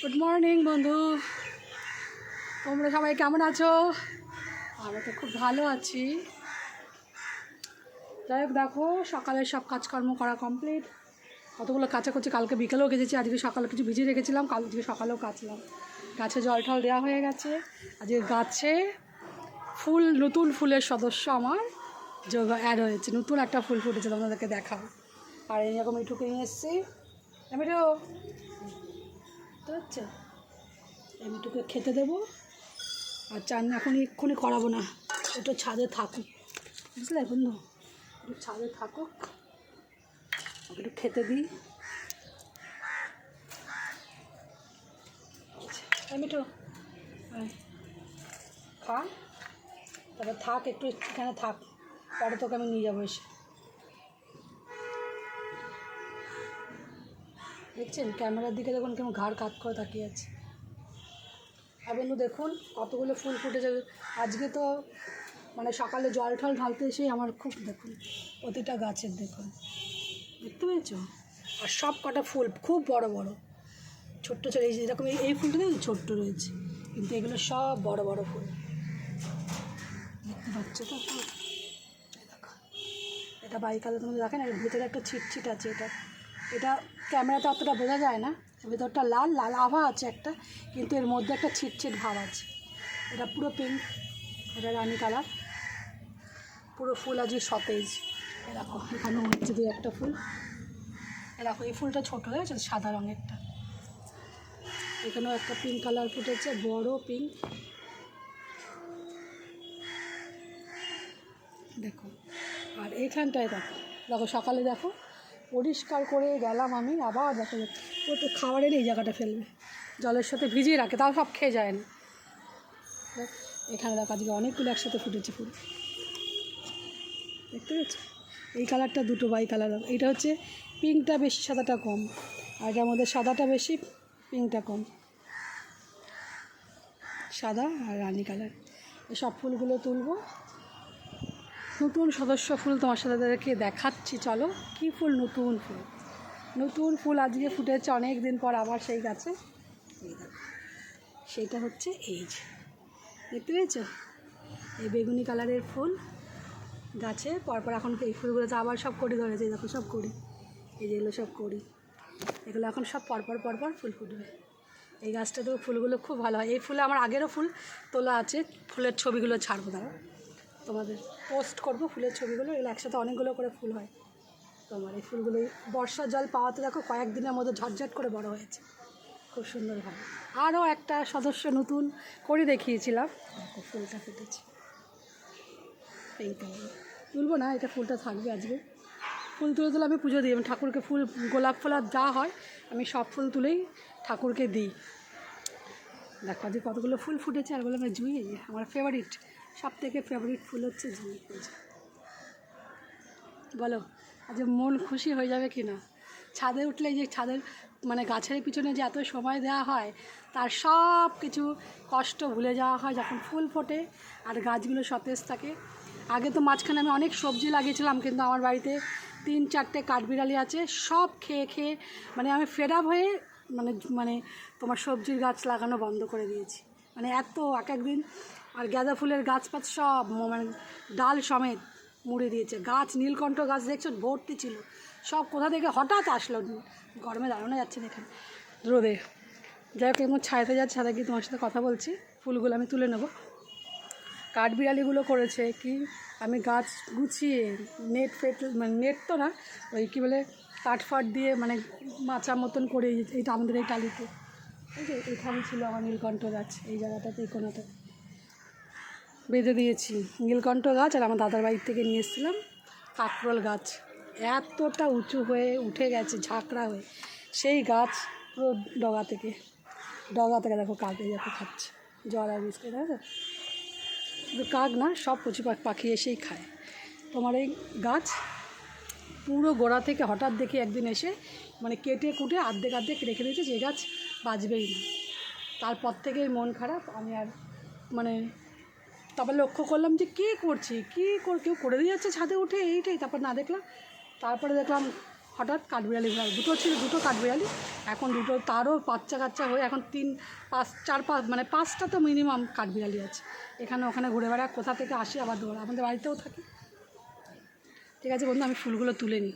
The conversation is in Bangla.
গুড মর্নিং বন্ধু, তোমরা সবাই কেমন আছো? আমি তো খুব ভালো আছি। যাই হোক, দেখো সকালের সব কাজকর্ম করা কমপ্লিট। কতগুলো কাচাকুচি কালকে বিকেলেও কেচেছি, আজকে সকালে কিছু ভিজিয়ে রেখেছিলাম, কালকে সকালেও কাচলাম। গাছে জল টল দেওয়া হয়ে গেছে। আজকে গাছে ফুল, নতুন ফুলের সদস্য আমার যোগ অ্যাড হয়েছে, নতুন একটা ফুল ফুটেছে, তোমাদেরকে দেখাবো। আর এইরকম মিঠুকে নিয়ে এসেছি। মিঠু তো হচ্ছে এই মিঠুকে খেতে দেবো। আর চান এখন এক্ষুনি করাবো না, একটু ছাদে থাকুক, বুঝলে বন্ধু, একটু ছাদে থাকুক, একটু খেতে দিই। মিঠু খা, তারপর থাক, একটু এখানে থাক, পরে তোকে আমি নিয়ে যাবো এসে। দেখছেন ক্যামেরার দিকে দেখুন কেমন ঘাড় কাত করে তাকিয়ে আছে। আর বন্ধু দেখুন কতগুলো ফুল ফুটেছে আজকে। তো মানে সকালে জল টল ঢালতে এসেই আমার খুব, দেখুন প্রতিটা গাছের দেখুন, দেখতে পেয়েছো? আর সব কটা ফুল খুব বড় বড়, ছোট্ট ছোট এই যেরকম এই ফুলটা দেখুন ছোট্ট রয়েছে, কিন্তু এগুলো সব বড় বড় ফুল, দেখতে পাচ্ছ তো? সব দেখো, এটা বাইকালে তুমি দেখেন, এর ভিতরে একটা ছিটছিট আছে। এটা ক্যামেরাতে অতটা বোঝা যায় না, ভেতরটা লাল লাল আভা আছে একটা, কিন্তু এর মধ্যে একটা ছিটছিট ভাব আছে। এটা পুরো পিঙ্ক, এটা রানি কালার, পুরো ফুল আজকে সতেজ। এরকম এখানেও হচ্ছে দু একটা ফুল, এরকম এই ফুলটা ছোটো হয়েছে সাদা রঙেরটা। এখানেও একটা পিঙ্ক কালার ফুটেছে, বড় পিঙ্ক, দেখো। আর এইখানটায় দেখো, দেখো সকালে দেখো পরিষ্কার করে গেলাম আমি, আবার দেখো ও তো খাবারের এই জায়গাটা ফেলবে, জলের সাথে ভিজিয়ে রাখে, তাও সব খেয়ে যায় না। এখানে দেখো আজকে অনেকগুলো একসাথে ফুটেছে ফুল, দেখতে পেয়েছো? এই কালারটা দুটো বাই কালার, এইটা হচ্ছে পিঙ্কটা বেশি, সাদাটা কম, আর এটার মধ্যে সাদাটা বেশি, পিঙ্কটা কম, সাদা আর রানি কালার। এই সব ফুলগুলো তুলবো, নতুন সদস্য ফুল তোমার সাথে তাদেরকে দেখাচ্ছি, চলো। কী ফুল? নতুন ফুল, নতুন ফুল আজকে ফুটেছে অনেক দিন পর আবার সেই গাছে। এই দেখো, সেইটা হচ্ছে এই যে, দেখতে পেয়েছো? এই বেগুনি কালারের ফুল গাছে পরপর, এখন এই ফুলগুলোতে আবার সব কড়ি ধরেছে, দেখো সব কড়ি, এই যেগুলো সব কড়ি, এগুলো এখন সব পরপর পরপর ফুল ফুটবে। এই গাছটাতেও ফুলগুলো খুব ভালো হয়। এই ফুলে আমার আগেরও ফুল তোলা আছে, ফুলের ছবিগুলো ছাড়বো, দাঁড়া তোমাদের পোস্ট করবো ফুলের ছবিগুলো। এগুলো একসাথে অনেকগুলো করে ফুল হয় তোমার। এই ফুলগুলো বর্ষার জল পাওয়াতে দেখো কয়েকদিনের মধ্যে ঝটঝট করে বড় হয়েছে, খুব সুন্দর হয়। আরও একটা সদস্য নতুন করে দেখিয়েছিলাম, ফুলটা ফুটেছে এইটা। তুলবো না, এটা ফুলটা থাকবে আজকে। ফুল তুলে আমি পুজো দিই, আমি ঠাকুরকে ফুল, গোলাপ ফুল আর যা হয় আমি সব ফুল তুলেই ঠাকুরকে দিই। দেখো আজকে কতগুলো ফুল ফুটেছে, আর বলে আমার জুঁই, আমার ফেভারিট, সব থেকে ফেভারিট ফুল হচ্ছে জুঁই। বলো আজ মন খুশি হয়ে যাবে কি না? ছাদে উঠলে যে ছাদের মানে গাছের পিছনে যে এত সময় দেওয়া হয়, তার সব কিছু কষ্ট ভুলে যাওয়া হয় যখন ফুল ফোটে আর গাছগুলো সতেজ থাকে। আগে তো মাঝখানে আমি অনেক সবজি লাগিয়েছিলাম, কিন্তু আমার বাড়িতে 3-4টে কাঠবিড়ালি আছে, সব খেয়ে খেয়ে মানে আমি ফেড আপ হয়ে মানে মানে তোমার সবজির গাছ লাগানো বন্ধ করে দিয়েছি। মানে এত এক একদিন, আর গাঁদা ফুলের গাছপাত সব মানে ডাল সমেত মুড়ে দিয়েছে। গাছ নীলকণ্ঠ গাছ দেখছো ভর্তি ছিল, সব কোথা থেকে হঠাৎ আসলো, গরমে দাঁড়ানো যাচ্ছে দেখে রোদে। যাই হোক এমন ছায়াতে যাচ্ছে, ছাদে গিয়ে তোমার সাথে কথা বলছি, ফুলগুলো আমি তুলে নেবো। কাঠবিড়ালিগুলো করেছে কি, আমি গাছ গুছিয়ে নেট ফেট, মানে নেট তো না, ওই কী বলে কাঠফাট দিয়ে মানে মাচা মতন করে, এইটা আমাদের এই টালিতে, এই যে এখানে ছিল আমার নীলকণ্ঠ গাছ, এই জায়গাটাতে এই কোনোটা বেঁধে দিয়েছি নীলকণ্ঠ গাছ। আর আমার দাদার বাড়ির থেকে নিয়ে এসেছিলাম কাকরোল গাছ, এতটা উঁচু হয়ে উঠে গেছে ঝাঁকড়া হয়ে, সেই গাছ পুরো ডগা থেকে দেখো কাকে দেখো খাচ্ছে, জল আর বিস্কুট, দেখো শুধু কাক না, সব পশু পাখি এসেই খায় তোমার এই গাছ। পুরো গোড়া থেকে হঠাৎ দেখি একদিন এসে মানে কেটে কুটে আর্ধেক রেখে দিয়েছে, যে গাছ বাঁচবেই না। তারপর থেকেই মন খারাপ, আমি আর মানে তারপর লক্ষ্য করলাম যে কে করছে, কেউ করে দিয়ে যাচ্ছে ছাদে উঠে এইটাই, তারপর না দেখলাম, তারপরে দেখলাম হঠাৎ কাঠবিড়ালি দুটো ছিল, দুটো কাঠবিড়ালি, এখন দুটো তারও বাচ্চা কাচ্চা হয়ে এখন 3-5 মানে 5টা তো মিনিমাম কাঠবিড়ালি আছে এখানে ওখানে ঘুরে বেড়ায়, কোথা থেকে আসে আবার দৌড়, আমাদের বাড়িতেও থাকে। ঠিক আছে বন্ধু, আমি ফুলগুলো তুলে নিই।